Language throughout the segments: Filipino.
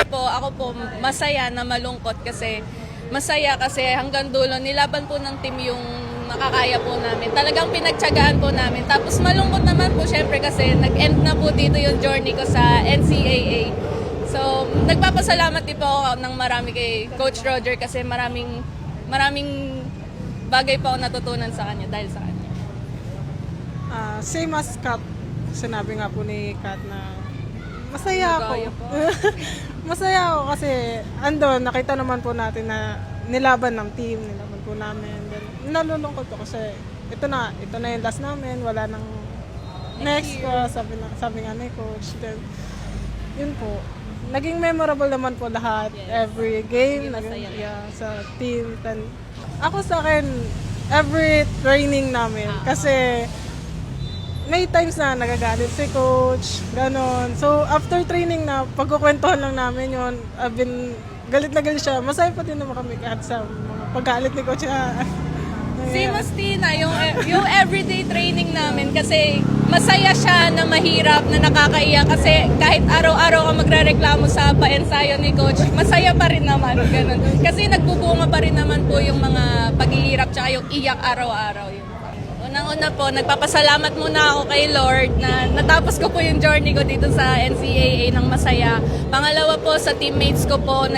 Ako po masaya na malungkot kasi masaya kasi hanggang dulo nilaban po ng team yung nakakaya po namin. Talagang pinagtiyagaan po namin. Tapos malungkot naman po syempre kasi nag-end na po dito yung journey ko sa NCAA. So, nagpapasalamat din po ako ng marami kay Coach Roger kasi maraming bagay po ako natutunan sa kanya dahil sa kanya. Same as Kat, sinabi nga po ni Kat na masaya ako. Nagaya po. Masaya ako kasi andun, nakita naman po natin na nilaban ng team, nilaban po namin. Then, nalulungkot ko kasi ito na yung last namin, wala nang next pa, sabi nga ni Coach. Then, yun po. Naging memorable naman po lahat. Yes. Every game, Naging masaya sa team. Then, ako sa akin, every training namin. Kasi, may times na nagagalit si coach, ganon. So, after training na, pagkukwentuhan lang namin yun, galit na galit siya. Masaya pa din naman kami kahit sa mga paggalit ni coach. Si Mustina, yung everyday training namin kasi masaya siya na mahirap, na nakakaiyak kasi kahit araw-araw ka magrereklamo sa paensayo ni coach, masaya pa rin naman. Ganun. Kasi nagbubunga pa rin naman po yung mga paghihirap tsaka yung iyak araw-araw. Unang-una po, nagpapasalamat muna ako kay Lord na natapos ko po yung journey ko dito sa NCAA ng masaya. Pangalawa po, sa teammates ko po,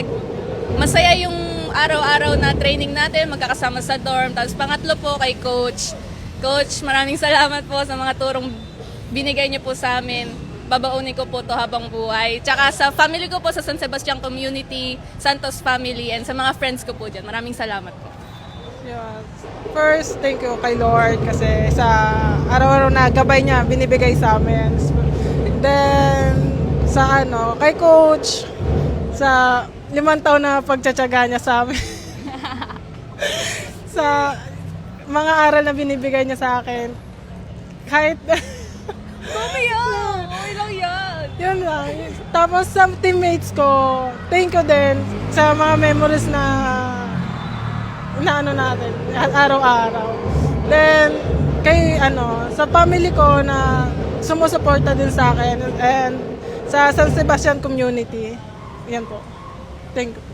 masaya yung araw-araw na training natin, magkakasama sa dorm. Tapos pangatlo po kay Coach. Coach, maraming salamat po sa mga turong binigay niyo po sa amin. Babaunin ko po to habang buhay. Tsaka sa family ko po sa San Sebastian Community, Santos Family, and sa mga friends ko po dyan. Maraming salamat po. Yeah. First, thank you kay Lord kasi sa araw-araw na gabay niya binibigay sa amin. Then, sa kay Coach, sa 5 taon na pagtsatsaga niya sa amin. Sa mga aral na binibigay niya sa akin. Kahit Okay lang yan. yun lang. Tapos sa teammates ko, thank you din sa mga memories na natin araw-araw. Then sa family ko na sumusuporta din sa akin and sa San Sebastian community. Yan po. Thank you.